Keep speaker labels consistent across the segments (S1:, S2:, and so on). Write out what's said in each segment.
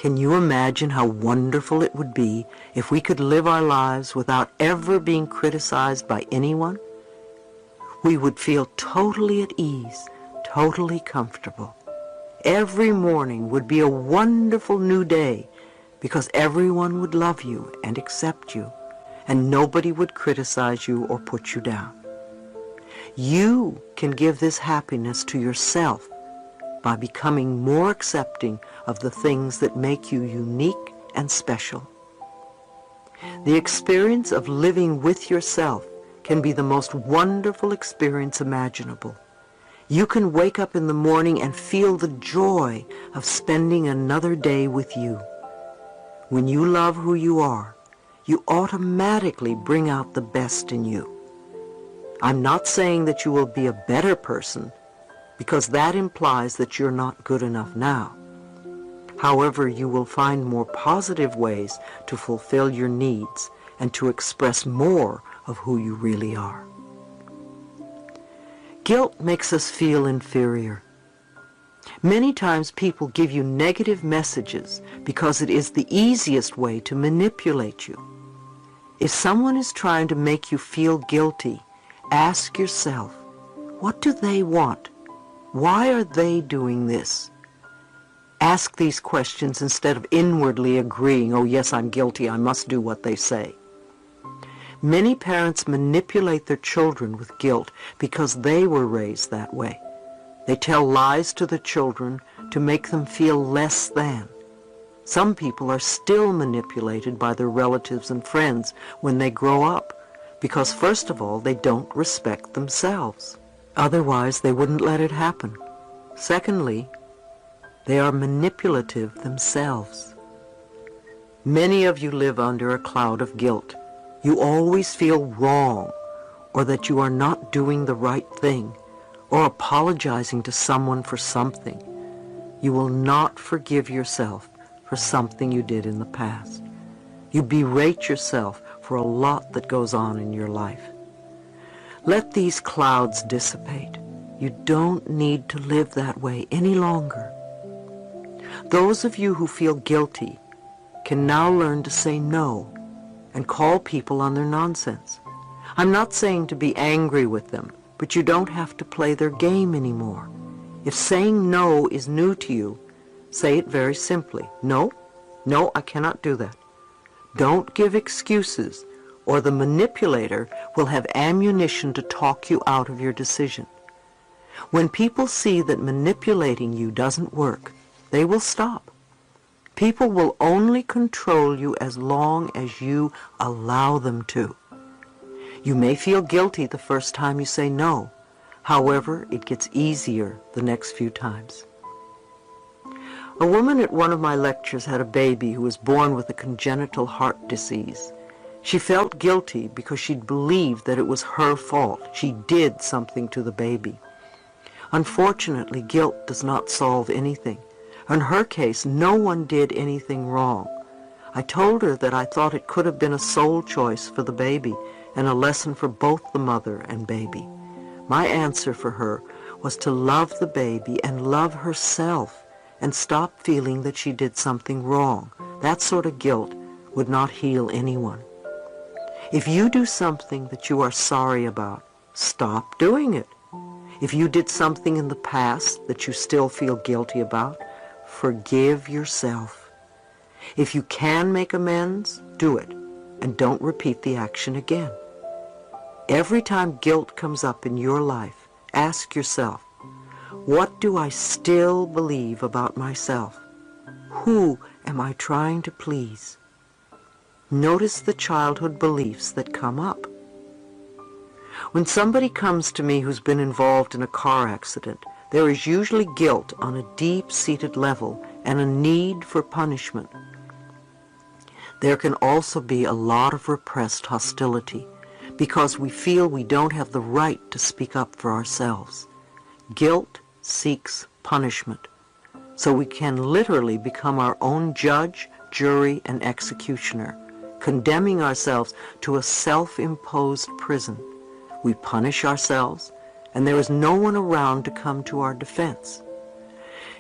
S1: Can you imagine how wonderful it would be if we could live our lives without ever being criticized by anyone? We would feel totally at ease, totally comfortable. Every morning would be a wonderful new day because everyone would love you and accept you, and nobody would criticize you or put you down. You can give this happiness to yourself by becoming more accepting of the things that make you unique and special. The experience of living with yourself can be the most wonderful experience imaginable. You can wake up in the morning and feel the joy of spending another day with you. When you love who you are, you automatically bring out the best in you. I'm not saying that you will be a better person, because that implies that you're not good enough now. However, you will find more positive ways to fulfill your needs and to express more of who you really are. Guilt makes us feel inferior. Many times people give you negative messages because it is the easiest way to manipulate you. If someone is trying to make you feel guilty, ask yourself, what do they want? Why are they doing this? Ask these questions instead of inwardly agreeing, oh yes, I'm guilty, I must do what they say. Many parents manipulate their children with guilt because they were raised that way. They tell lies to the children to make them feel less than. Some people are still manipulated by their relatives and friends when they grow up because, first of all, they don't respect themselves. Otherwise, they wouldn't let it happen. Secondly, they are manipulative themselves. Many of you live under a cloud of guilt. You always feel wrong, or that you are not doing the right thing, or apologizing to someone for something. You will not forgive yourself for something you did in the past. You berate yourself for a lot that goes on in your life. Let these clouds dissipate. You don't need to live that way any longer. Those of you who feel guilty can now learn to say no and call people on their nonsense. I'm not saying to be angry with them, but you don't have to play their game anymore. If saying no is new to you, say it very simply. No, I cannot do that. Don't give excuses, or the manipulator will have ammunition to talk you out of your decision. When people see that manipulating you doesn't work, they will stop. People will only control you as long as you allow them to. You may feel guilty the first time you say no. However, it gets easier the next few times. A woman at one of my lectures had a baby who was born with a congenital heart disease. She felt guilty because she believed that it was her fault. She did something to the baby. Unfortunately, guilt does not solve anything. In her case, no one did anything wrong. I told her that I thought it could have been a soul choice for the baby and a lesson for both the mother and baby. My answer for her was to love the baby and love herself and stop feeling that she did something wrong. That sort of guilt would not heal anyone. If you do something that you are sorry about, stop doing it. If you did something in the past that you still feel guilty about, forgive yourself. If you can make amends, do it, and don't repeat the action again. Every time guilt comes up in your life, ask yourself, what do I still believe about myself? Who am I trying to please? Notice the childhood beliefs that come up. When somebody comes to me who's been involved in a car accident, there is usually guilt on a deep-seated level and a need for punishment. There can also be a lot of repressed hostility because we feel we don't have the right to speak up for ourselves. Guilt seeks punishment, so we can literally become our own judge, jury, and executioner, condemning ourselves to a self-imposed prison. We punish ourselves, and there is no one around to come to our defense.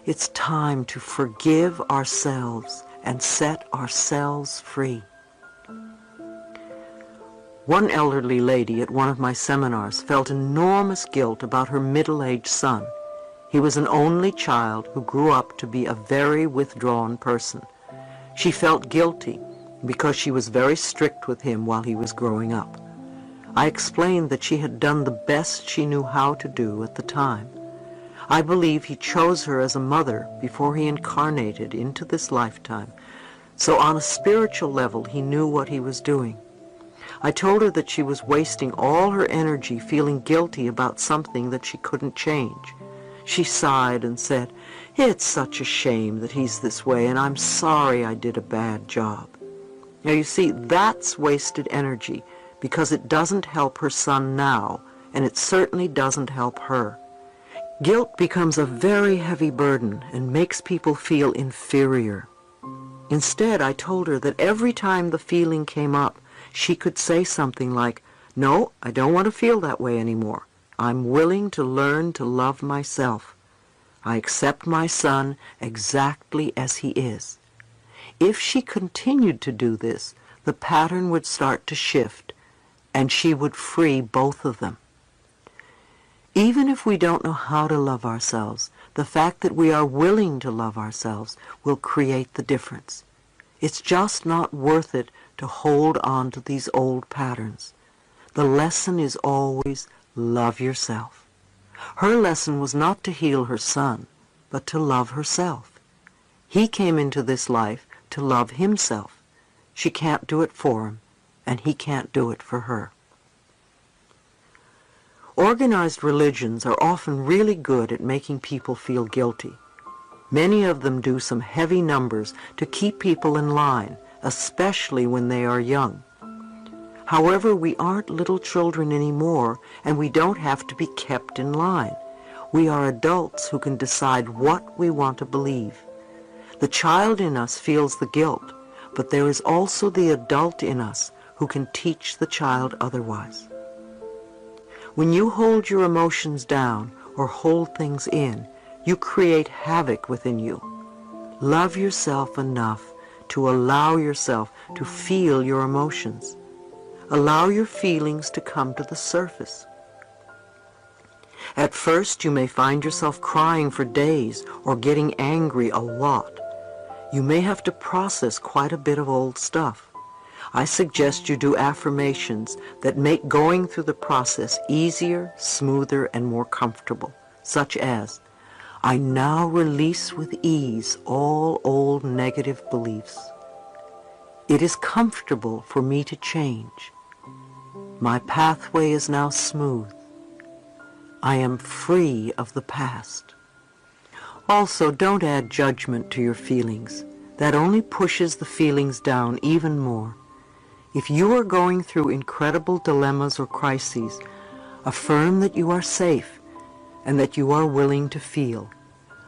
S1: It's time to forgive ourselves and set ourselves free. One elderly lady at one of my seminars felt enormous guilt about her middle-aged son. He was an only child who grew up to be a very withdrawn person. She felt guilty because she was very strict with him while he was growing up. I explained that she had done the best she knew how to do at the time. I believe he chose her as a mother before he incarnated into this lifetime, so on a spiritual level he knew what he was doing. I told her that she was wasting all her energy feeling guilty about something that she couldn't change. She sighed and said, "It's such a shame that he's this way, and I'm sorry I did a bad job." Now you see, that's wasted energy because it doesn't help her son now, and it certainly doesn't help her. Guilt becomes a very heavy burden and makes people feel inferior. Instead, I told her that every time the feeling came up, she could say something like, "No, I don't want to feel that way anymore. I'm willing to learn to love myself. I accept my son exactly as he is." If she continued to do this, the pattern would start to shift, and she would free both of them. Even if we don't know how to love ourselves, the fact that we are willing to love ourselves will create the difference. It's just not worth it to hold on to these old patterns. The lesson is always love yourself. Her lesson was not to heal her son, but to love herself. He came into this life to love himself. She can't do it for him, and he can't do it for her. Organized religions are often really good at making people feel guilty. Many of them do some heavy numbers to keep people in line, especially when they are young. However, we aren't little children anymore, and we don't have to be kept in line. We are adults who can decide what we want to believe. The child in us feels the guilt, but there is also the adult in us who can teach the child otherwise. When you hold your emotions down or hold things in, you create havoc within you. Love yourself enough to allow yourself to feel your emotions. Allow your feelings to come to the surface. At first, you may find yourself crying for days or getting angry a lot. You may have to process quite a bit of old stuff. I suggest you do affirmations that make going through the process easier, smoother, and more comfortable, such as, "I now release with ease all old negative beliefs. It is comfortable for me to change. My pathway is now smooth. I am free of the past." Also, don't add judgment to your feelings. That only pushes the feelings down even more. If you are going through incredible dilemmas or crises, affirm that you are safe and that you are willing to feel.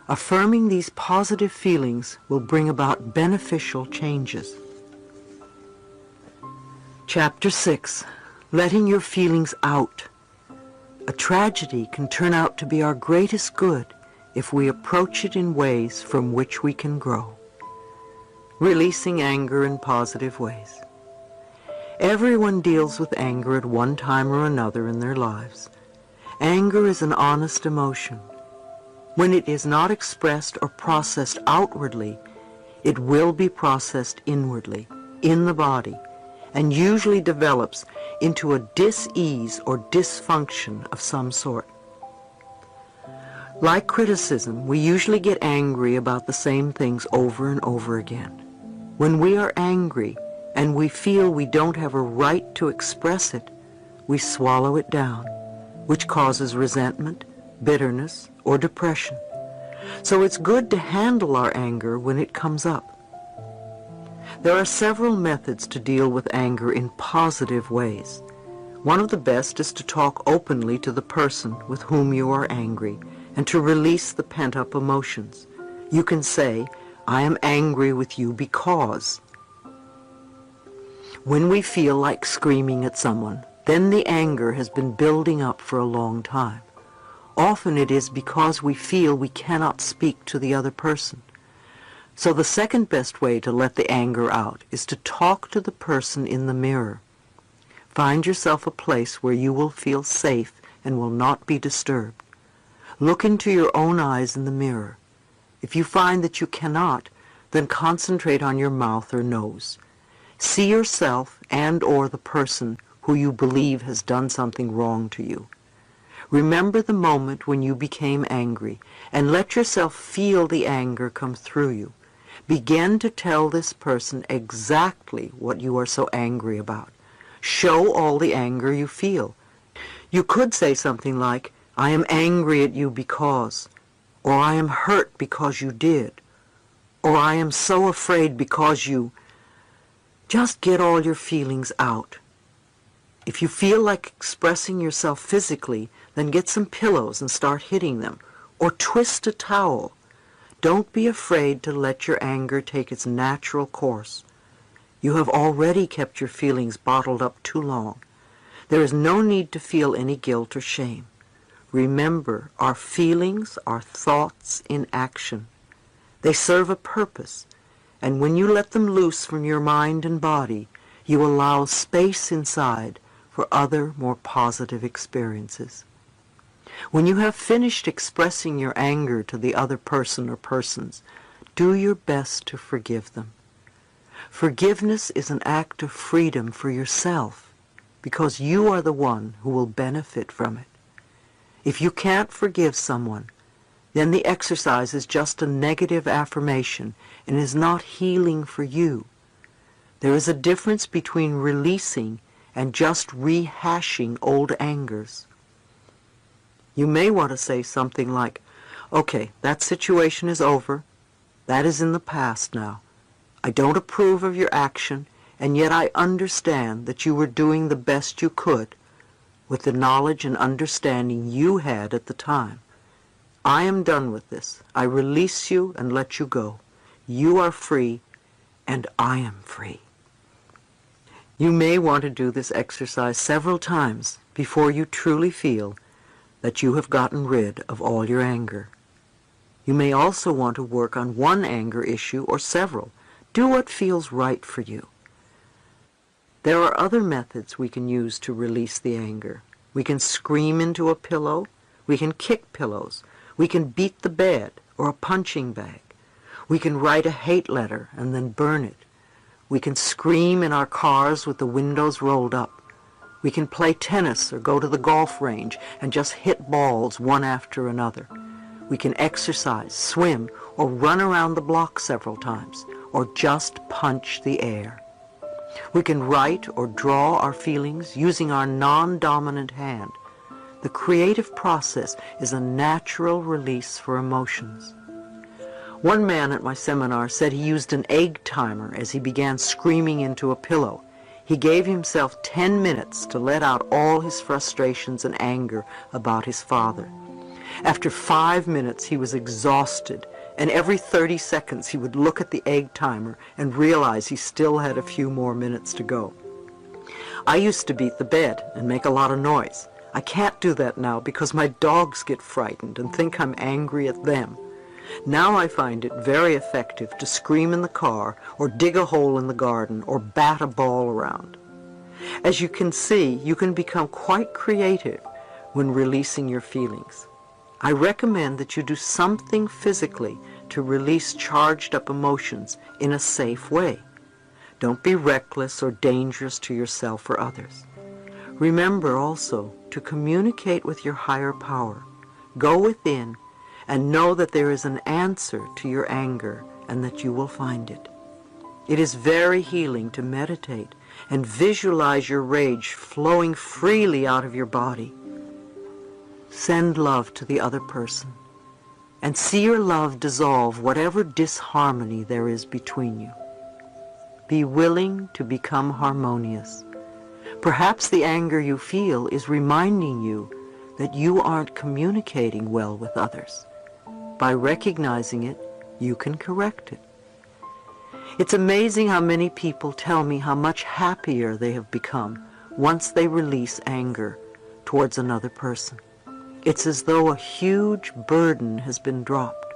S1: Affirming these positive feelings will bring about beneficial changes. Chapter 6. Letting your feelings out. A tragedy can turn out to be our greatest good if we approach it in ways from which we can grow. Releasing anger in positive ways. Everyone deals with anger at one time or another in their lives. Anger is an honest emotion. When it is not expressed or processed outwardly, it will be processed inwardly, in the body, and usually develops into a dis-ease or dysfunction of some sort. Like criticism, we usually get angry about the same things over and over again. When we are angry and we feel we don't have a right to express it, we swallow it down, which causes resentment, bitterness, or depression. So it's good to handle our anger when it comes up. There are several methods to deal with anger in positive ways. One of the best is to talk openly to the person with whom you are angry and to release the pent-up emotions. You can say, "I am angry with you because." When we feel like screaming at someone, then the anger has been building up for a long time. Often it is because we feel we cannot speak to the other person. So the second best way to let the anger out is to talk to the person in the mirror. Find yourself a place where you will feel safe and will not be disturbed. Look into your own eyes in the mirror. If you find that you cannot, then concentrate on your mouth or nose. See yourself and or the person who you believe has done something wrong to you. Remember the moment when you became angry and let yourself feel the anger come through you. Begin to tell this person exactly what you are so angry about. Show all the anger you feel. You could say something like, I am angry at you because, or I am hurt because you did, or I am so afraid because you. Just get all your feelings out. If you feel like expressing yourself physically, then get some pillows and start hitting them, or twist a towel. Don't be afraid to let your anger take its natural course. You have already kept your feelings bottled up too long. There is no need to feel any guilt or shame. Remember, our feelings are thoughts in action. They serve a purpose, and when you let them loose from your mind and body, you allow space inside for other, more positive experiences. When you have finished expressing your anger to the other person or persons, do your best to forgive them. Forgiveness is an act of freedom for yourself, because you are the one who will benefit from it. If you can't forgive someone, then the exercise is just a negative affirmation and is not healing for you. There is a difference between releasing and just rehashing old angers. You may want to say something like, okay, that situation is over. That is in the past now. I don't approve of your action, and yet I understand that you were doing the best you could with the knowledge and understanding you had at the time. I am done with this. I release you and let you go. You are free, and I am free. You may want to do this exercise several times before you truly feel that you have gotten rid of all your anger. You may also want to work on one anger issue or several. Do what feels right for you. There are other methods we can use to release the anger. We can scream into a pillow. We can kick pillows. We can beat the bed or a punching bag. We can write a hate letter and then burn it. We can scream in our cars with the windows rolled up. We can play tennis or go to the golf range and just hit balls one after another. We can exercise, swim, or run around the block several times, or just punch the air. We can write or draw our feelings using our non-dominant hand. The creative process is a natural release for emotions. One man at my seminar said he used an egg timer as he began screaming into a pillow. He gave himself 10 minutes to let out all his frustrations and anger about his father. After 5 minutes, he was exhausted, and every 30 seconds he would look at the egg timer and realize he still had a few more minutes to go. I used to beat the bed and make a lot of noise. I can't do that now because my dogs get frightened and think I'm angry at them. Now I find it very effective to scream in the car or dig a hole in the garden or bat a ball around. As you can see, you can become quite creative when releasing your feelings. I recommend that you do something physically to release charged up emotions in a safe way. Don't be reckless or dangerous to yourself or others. Remember also to communicate with your higher power. Go within and know that there is an answer to your anger and that you will find it. It is very healing to meditate and visualize your rage flowing freely out of your body. Send love to the other person and see your love dissolve whatever disharmony there is between you. Be willing to become harmonious. Perhaps the anger you feel is reminding you that you aren't communicating well with others. By recognizing it, you can correct it. It's amazing how many people tell me how much happier they have become once they release anger towards another person. It's as though a huge burden has been dropped.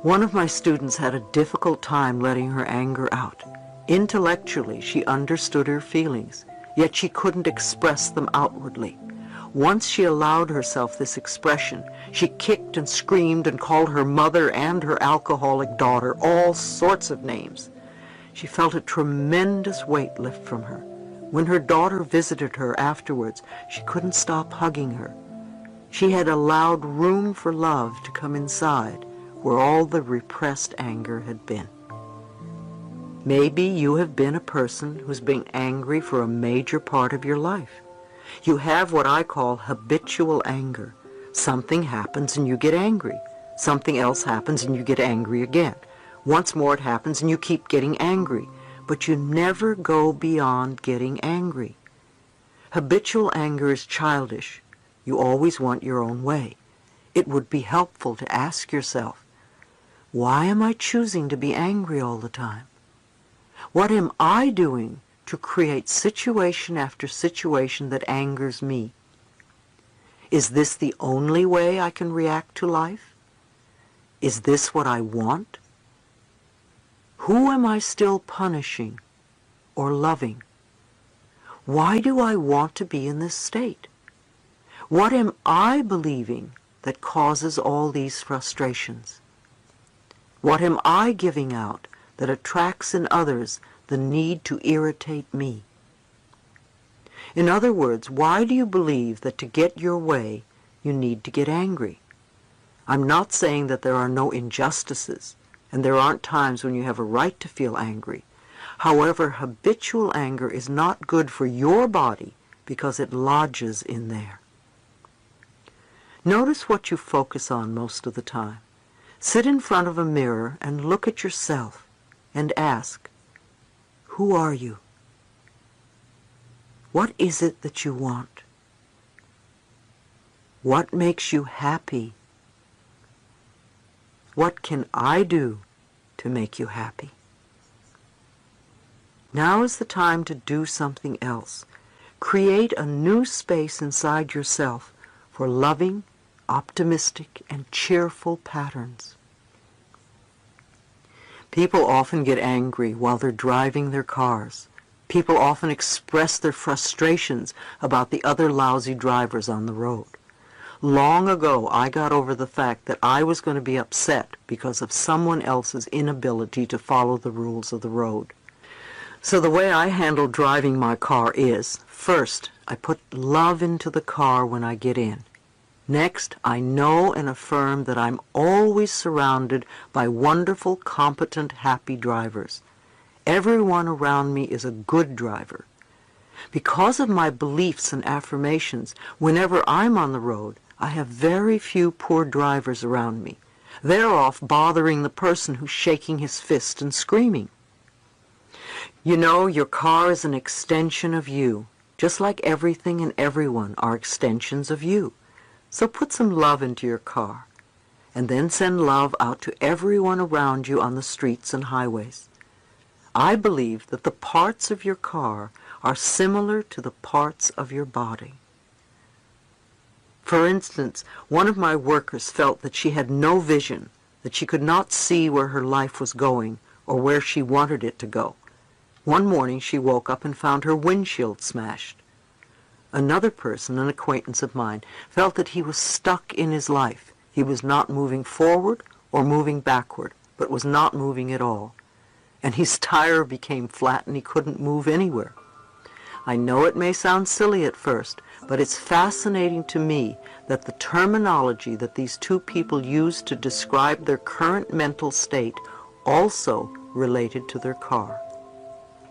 S1: One of my students had a difficult time letting her anger out. Intellectually, she understood her feelings, yet she couldn't express them outwardly. Once she allowed herself this expression, she kicked and screamed and called her mother and her alcoholic daughter all sorts of names. She felt a tremendous weight lift from her. When her daughter visited her afterwards, she couldn't stop hugging her. She had allowed room for love to come inside where all the repressed anger had been. Maybe you have been a person who's been angry for a major part of your life. You have what I call habitual anger. Something happens and you get angry. Something else happens and you get angry again. Once more it happens and you keep getting angry. But you never go beyond getting angry. Habitual anger is childish. You always want your own way. It would be helpful to ask yourself, why am I choosing to be angry all the time? What am I doing to create situation after situation that angers me? Is this the only way I can react to life? Is this what I want? Who am I still punishing or loving? Why do I want to be in this state? What am I believing that causes all these frustrations? What am I giving out that attracts in others the need to irritate me? In other words, why do you believe that to get your way you need to get angry? I'm not saying that there are no injustices, and there aren't times when you have a right to feel angry. However, habitual anger is not good for your body because it lodges in there. Notice what you focus on most of the time. Sit in front of a mirror and look at yourself and ask, who are you? What is it that you want? What makes you happy? What can I do to make you happy? Now is the time to do something else. Create a new space inside yourself for loving, optimistic, and cheerful patterns. People often get angry while they're driving their cars. People often express their frustrations about the other lousy drivers on the road. Long ago, I got over the fact that I was going to be upset because of someone else's inability to follow the rules of the road. So the way I handle driving my car is, first, I put love into the car when I get in. Next, I know and affirm that I'm always surrounded by wonderful, competent, happy drivers. Everyone around me is a good driver. Because of my beliefs and affirmations, whenever I'm on the road, I have very few poor drivers around me. They're off bothering the person who's shaking his fist and screaming. You know, your car is an extension of you, just like everything and everyone are extensions of you. So put some love into your car, and then send love out to everyone around you on the streets and highways. I believe that the parts of your car are similar to the parts of your body. For instance, one of my workers felt that she had no vision, that she could not see where her life was going or where she wanted it to go. One morning she woke up and found her windshield smashed. Another person, an acquaintance of mine, felt that he was stuck in his life. He was not moving forward or moving backward, but was not moving at all. And his tire became flat and he couldn't move anywhere. I know it may sound silly at first, but it's fascinating to me that the terminology that these two people used to describe their current mental state also related to their car.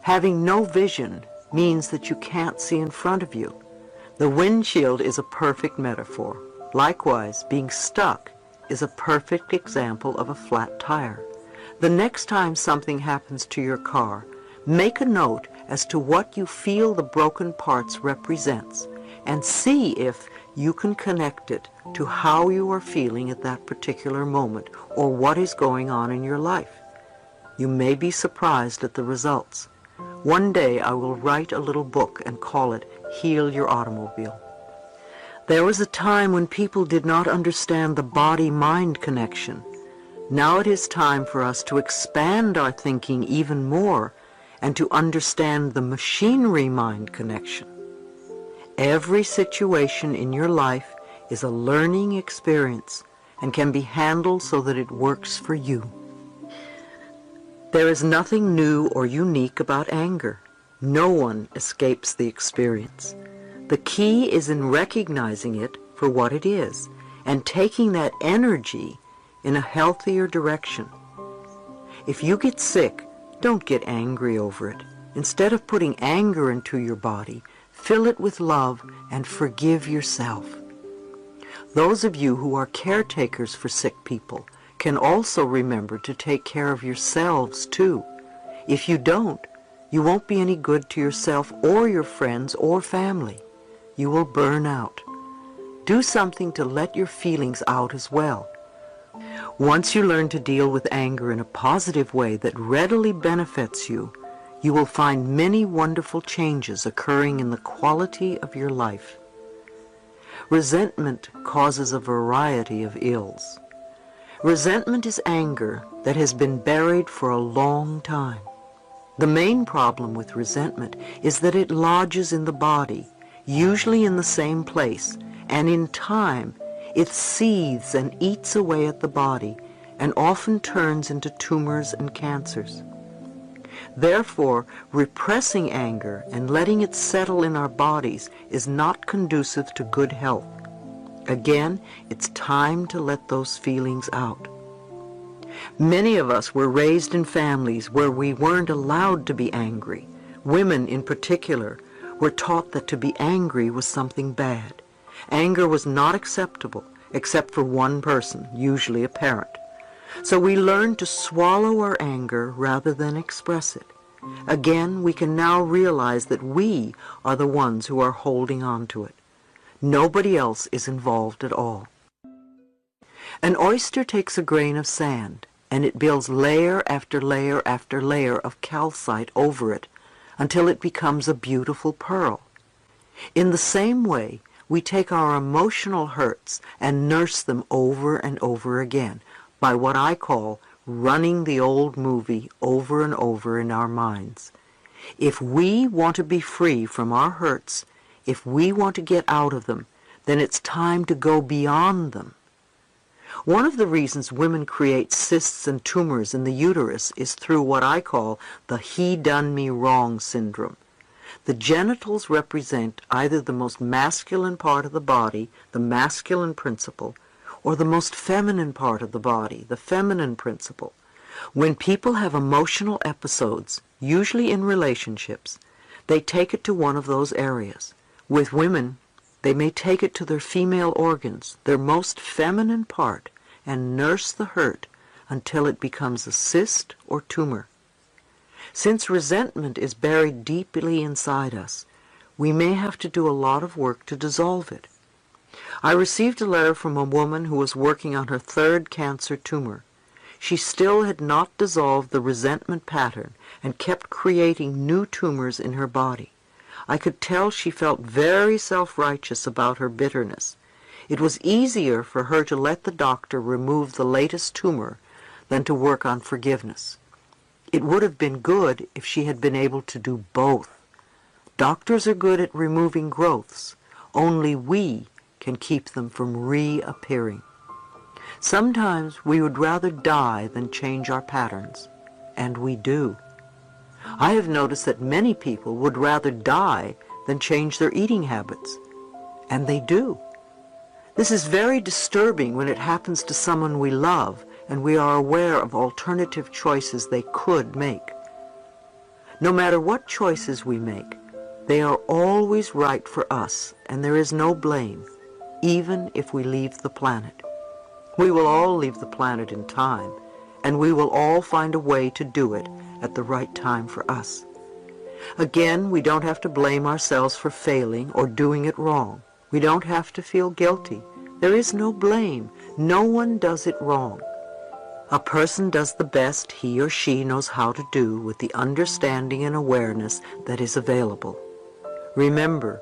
S1: Having no vision means that you can't see in front of you. The windshield is a perfect metaphor. Likewise, being stuck is a perfect example of a flat tire. The next time something happens to your car, make a note as to what you feel the broken parts represents, and see if you can connect it to how you are feeling at that particular moment or what is going on in your life. You may be surprised at the results. One day I will write a little book and call it Heal Your Automobile. There was a time when people did not understand the body-mind connection. Now it is time for us to expand our thinking even more and to understand the machinery-mind connection. Every situation in your life is a learning experience and can be handled so that it works for you. There is nothing new or unique about anger. No one escapes the experience. The key is in recognizing it for what it is and taking that energy in a healthier direction. If you get sick, don't get angry over it. Instead of putting anger into your body, fill it with love and forgive yourself. Those of you who are caretakers for sick people can also remember to take care of yourselves too. If you don't, you won't be any good to yourself or your friends or family. You will burn out. Do something to let your feelings out as well. Once you learn to deal with anger in a positive way that readily benefits you, you will find many wonderful changes occurring in the quality of your life. Resentment causes a variety of ills. Resentment is anger that has been buried for a long time. The main problem with resentment is that it lodges in the body, usually in the same place, and in time it seethes and eats away at the body and often turns into tumors and cancers. Therefore, repressing anger and letting it settle in our bodies is not conducive to good health. Again, it's time to let those feelings out. Many of us were raised in families where we weren't allowed to be angry. Women in particular were taught that to be angry was something bad. Anger was not acceptable, except for one person, usually a parent. So we learned to swallow our anger rather than express it. Again, we can now realize that we are the ones who are holding on to it. Nobody else is involved at all. An oyster takes a grain of sand, and it builds layer after layer after layer of calcite over it until it becomes a beautiful pearl. In the same way, we take our emotional hurts and nurse them over and over again by what I call running the old movie over and over in our minds. If we want to be free from our hurts, if we want to get out of them, then it's time to go beyond them. One of the reasons women create cysts and tumors in the uterus is through what I call the he done me wrong syndrome. The genitals represent either the most masculine part of the body, the masculine principle, or the most feminine part of the body, the feminine principle. When people have emotional episodes, usually in relationships, they take it to one of those areas. With women, they may take it to their female organs, their most feminine part, and nurse the hurt until it becomes a cyst or tumor. Since resentment is buried deeply inside us, we may have to do a lot of work to dissolve it. I received a letter from a woman who was working on her third cancer tumor. She still had not dissolved the resentment pattern and kept creating new tumors in her body. I could tell she felt very self-righteous about her bitterness. It was easier for her to let the doctor remove the latest tumor than to work on forgiveness. It would have been good if she had been able to do both. Doctors are good at removing growths. Only we can keep them from reappearing. Sometimes we would rather die than change our patterns, and we do. I have noticed that many people would rather die than change their eating habits, and they do. This is very disturbing when it happens to someone we love and we are aware of alternative choices they could make. No matter what choices we make, they are always right for us, and there is no blame, even if we leave the planet. We will all leave the planet in time, and we will all find a way to do it at the right time for us. Again, we don't have to blame ourselves for failing or doing it wrong. We don't have to feel guilty. There is no blame. No one does it wrong. A person does the best he or she knows how to do with the understanding and awareness that is available. Remember,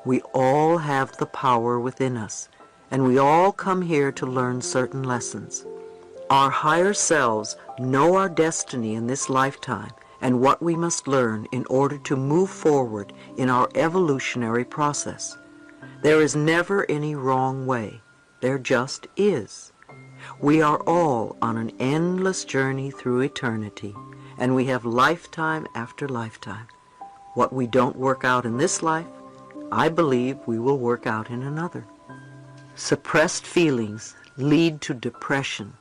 S1: we all have the power within us, and we all come here to learn certain lessons. Our higher selves know our destiny in this lifetime and what we must learn in order to move forward in our evolutionary process. There is never any wrong way. There just is. We are all on an endless journey through eternity, and we have lifetime after lifetime. What we don't work out in this life, I believe we will work out in another. Suppressed feelings lead to depression.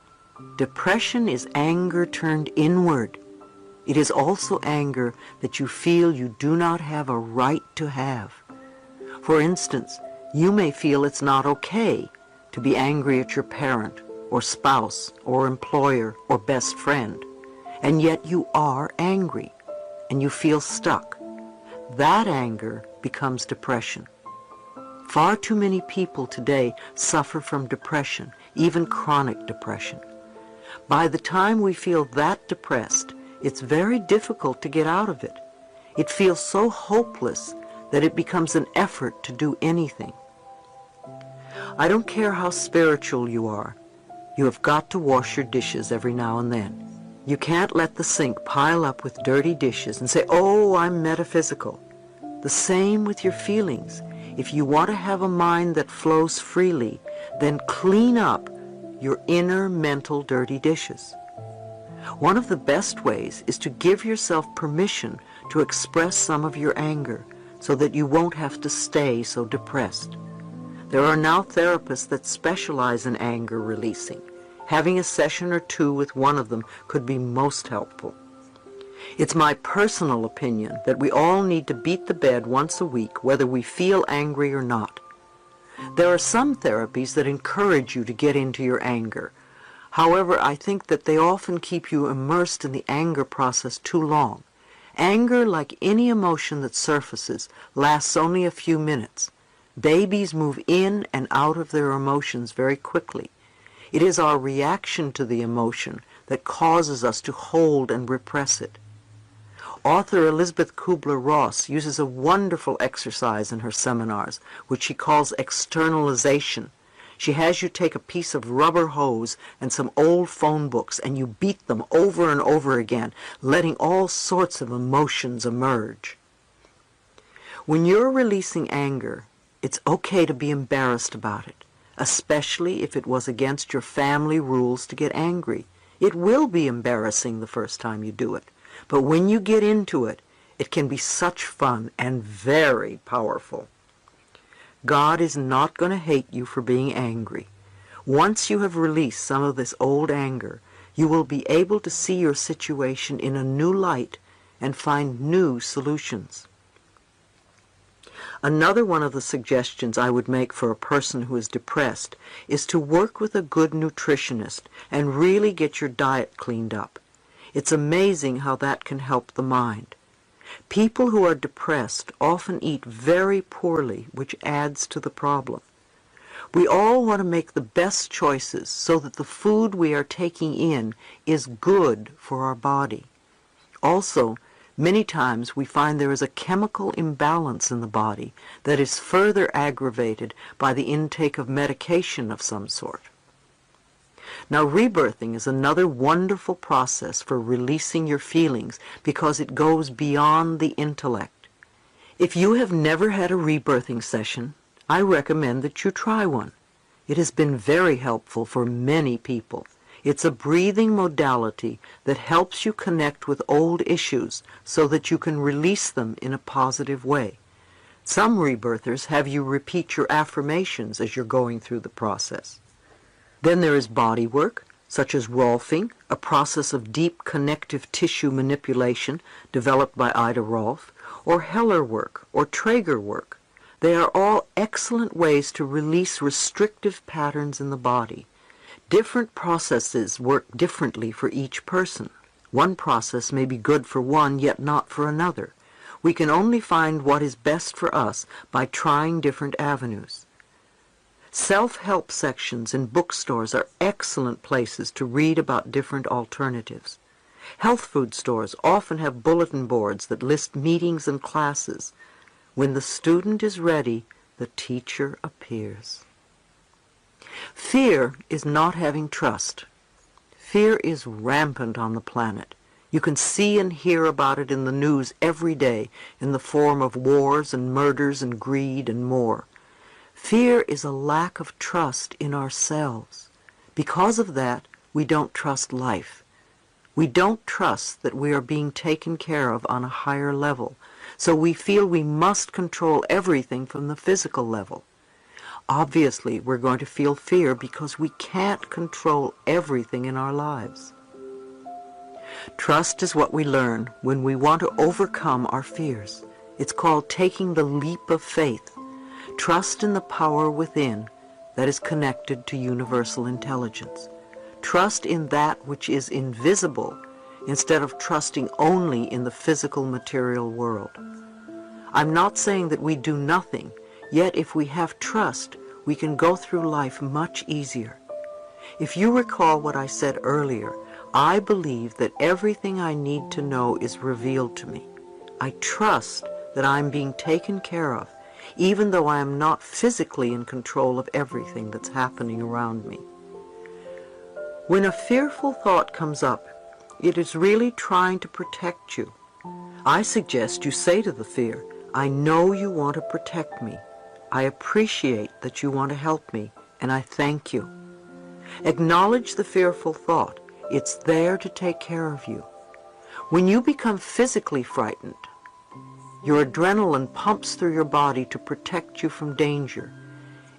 S1: Depression is anger turned inward. It is also anger that you feel you do not have a right to have. For instance, you may feel it's not okay to be angry at your parent or spouse or employer or best friend, and yet you are angry and you feel stuck. That anger becomes depression. Far too many people today suffer from depression, even chronic depression. By the time we feel that depressed, it's very difficult to get out of it. It feels so hopeless that it becomes an effort to do anything. I don't care how spiritual you are. You have got to wash your dishes every now and then. You can't let the sink pile up with dirty dishes and say, "Oh, I'm metaphysical." The same with your feelings. If you want to have a mind that flows freely, then clean up your inner mental dirty dishes. One of the best ways is to give yourself permission to express some of your anger so that you won't have to stay so depressed. There are now therapists that specialize in anger releasing. Having a session or two with one of them could be most helpful. It's my personal opinion that we all need to beat the bed once a week, whether we feel angry or not. There are some therapies that encourage you to get into your anger. However, I think that they often keep you immersed in the anger process too long. Anger, like any emotion that surfaces, lasts only a few minutes. Babies move in and out of their emotions very quickly. It is our reaction to the emotion that causes us to hold and repress it. Author Elizabeth Kubler-Ross uses a wonderful exercise in her seminars, which she calls externalization. She has you take a piece of rubber hose and some old phone books, and you beat them over and over again, letting all sorts of emotions emerge. When you're releasing anger, it's okay to be embarrassed about it, especially if it was against your family rules to get angry. It will be embarrassing the first time you do it, but when you get into it, it can be such fun and very powerful. God is not going to hate you for being angry. Once you have released some of this old anger, you will be able to see your situation in a new light and find new solutions. Another one of the suggestions I would make for a person who is depressed is to work with a good nutritionist and really get your diet cleaned up. It's amazing how that can help the mind. People who are depressed often eat very poorly, which adds to the problem. We all want to make the best choices so that the food we are taking in is good for our body. Also, many times we find there is a chemical imbalance in the body that is further aggravated by the intake of medication of some sort. Now, rebirthing is another wonderful process for releasing your feelings because it goes beyond the intellect. If you have never had a rebirthing session, I recommend that you try one. It has been very helpful for many people. It's a breathing modality that helps you connect with old issues so that you can release them in a positive way. Some rebirthers have you repeat your affirmations as you're going through the process. Then there is body work, such as Rolfing, a process of deep connective tissue manipulation developed by Ida Rolf, or Heller work, or Traeger work. They are all excellent ways to release restrictive patterns in the body. Different processes work differently for each person. One process may be good for one, yet not for another. We can only find what is best for us by trying different avenues. Self-help sections in bookstores are excellent places to read about different alternatives. Health food stores often have bulletin boards that list meetings and classes. When the student is ready, the teacher appears. Fear is not having trust. Fear is rampant on the planet. You can see and hear about it in the news every day in the form of wars and murders and greed and more. Fear is a lack of trust in ourselves. Because of that, we don't trust life. We don't trust that we are being taken care of on a higher level, so we feel we must control everything from the physical level. Obviously, we're going to feel fear because we can't control everything in our lives. Trust is what we learn when we want to overcome our fears. It's called taking the leap of faith. Trust in the power within that is connected to universal intelligence. Trust in that which is invisible instead of trusting only in the physical material world. I'm not saying that we do nothing, yet if we have trust, we can go through life much easier. If you recall what I said earlier, I believe that everything I need to know is revealed to me. I trust that I'm being taken care of, even though I am not physically in control of everything that's happening around me. When a fearful thought comes up, it is really trying to protect you. I suggest you say to the fear, I know you want to protect me. I appreciate that you want to help me, and I thank you. Acknowledge the fearful thought. It's there to take care of you. When you become physically frightened, your adrenaline pumps through your body to protect you from danger.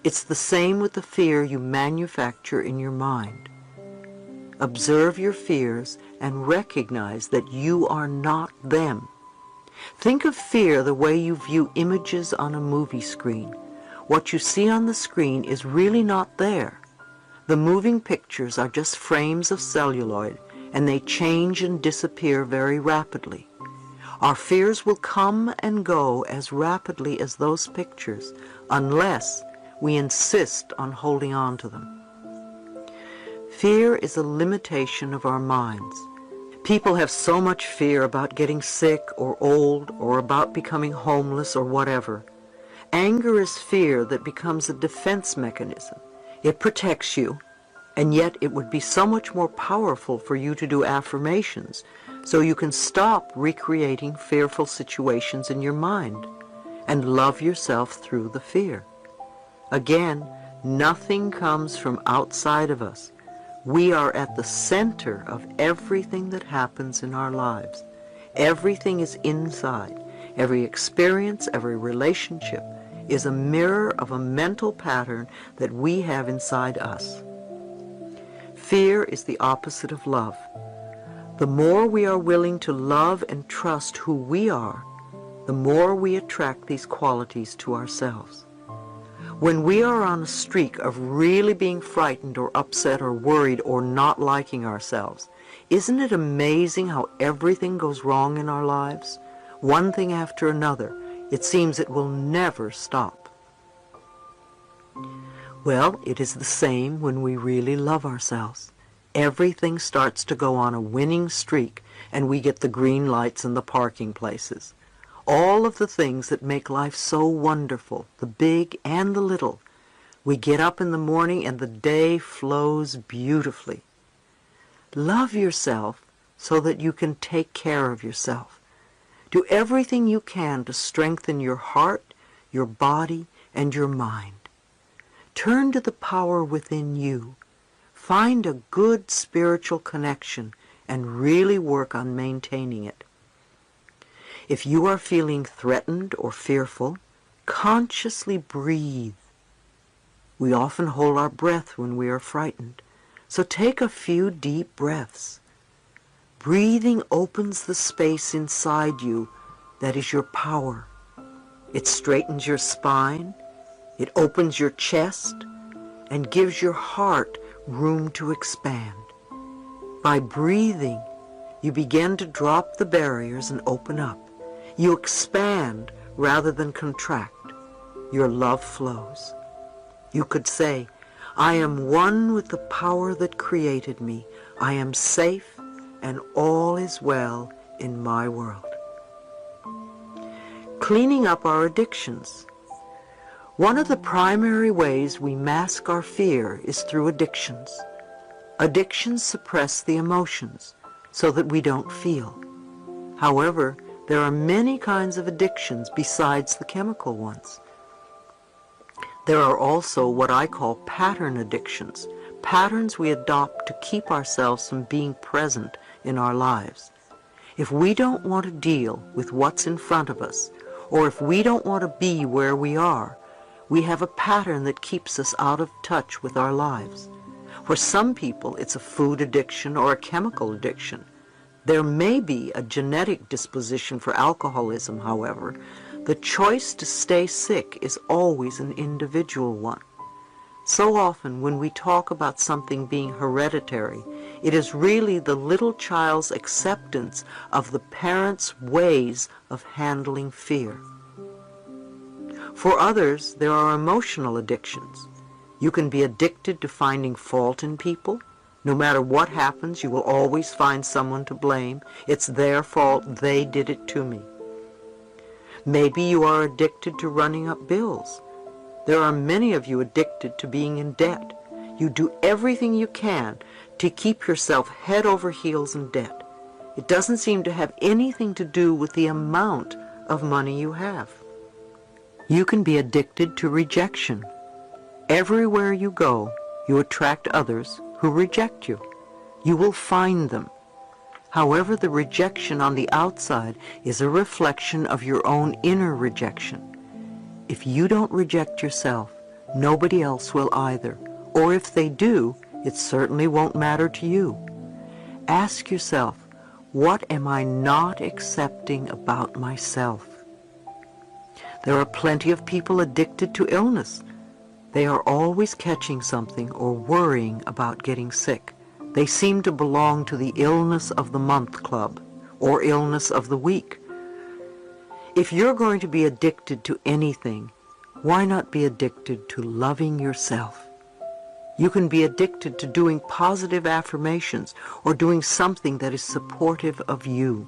S1: It's the same with the fear you manufacture in your mind. Observe your fears and recognize that you are not them. Think of fear the way you view images on a movie screen. What you see on the screen is really not there. The moving pictures are just frames of celluloid, and they change and disappear very rapidly. Our fears will come and go as rapidly as those pictures, unless we insist on holding on to them. Fear is a limitation of our minds. People have so much fear about getting sick or old or about becoming homeless or whatever. Anger is fear that becomes a defense mechanism. It protects you, and yet it would be so much more powerful for you to do affirmations so you can stop recreating fearful situations in your mind and love yourself through the fear. Again, nothing comes from outside of us. We are at the center of everything that happens in our lives. Everything is inside. Every experience, every relationship is a mirror of a mental pattern that we have inside us. Fear is the opposite of love. The more we are willing to love and trust who we are, the more we attract these qualities to ourselves. When we are on a streak of really being frightened or upset or worried or not liking ourselves, isn't it amazing how everything goes wrong in our lives? One thing after another. It seems it will never stop. Well, it is the same when we really love ourselves. Everything starts to go on a winning streak, and we get the green lights in the parking places. All of the things that make life so wonderful, the big and the little. We get up in the morning and the day flows beautifully. Love yourself so that you can take care of yourself. Do everything you can to strengthen your heart, your body, and your mind. Turn to the power within you. Find a good spiritual connection and really work on maintaining it. If you are feeling threatened or fearful, consciously breathe. We often hold our breath when we are frightened, so take a few deep breaths. Breathing opens the space inside you that is your power. It straightens your spine, it opens your chest, and gives your heart room to expand. By breathing, you begin to drop the barriers and open up. You expand rather than contract. Your love flows. You could say, I am one with the power that created me. I am safe and all is well in my world. Cleaning up our addictions. One of the primary ways we mask our fear is through addictions. Addictions suppress the emotions so that we don't feel. However, there are many kinds of addictions besides the chemical ones. There are also what I call pattern addictions, patterns we adopt to keep ourselves from being present in our lives. If we don't want to deal with what's in front of us, or if we don't want to be where we are, we have a pattern that keeps us out of touch with our lives. For some people, it's a food addiction or a chemical addiction. There may be a genetic disposition for alcoholism, however. The choice to stay sick is always an individual one. So often when we talk about something being hereditary, it is really the little child's acceptance of the parents' ways of handling fear. For others, there are emotional addictions. You can be addicted to finding fault in people. No matter what happens, you will always find someone to blame. It's their fault, they did it to me. Maybe you are addicted to running up bills. There are many of you addicted to being in debt. You do everything you can to keep yourself head over heels in debt. It doesn't seem to have anything to do with the amount of money you have. You can be addicted to rejection. Everywhere you go, you attract others who reject you. You will find them. However, the rejection on the outside is a reflection of your own inner rejection. If you don't reject yourself, nobody else will either. Or if they do, it certainly won't matter to you. Ask yourself, what am I not accepting about myself? There are plenty of people addicted to illness. They are always catching something or worrying about getting sick. They seem to belong to the illness of the month club or illness of the week. If you're going to be addicted to anything, why not be addicted to loving yourself? You can be addicted to doing positive affirmations or doing something that is supportive of you.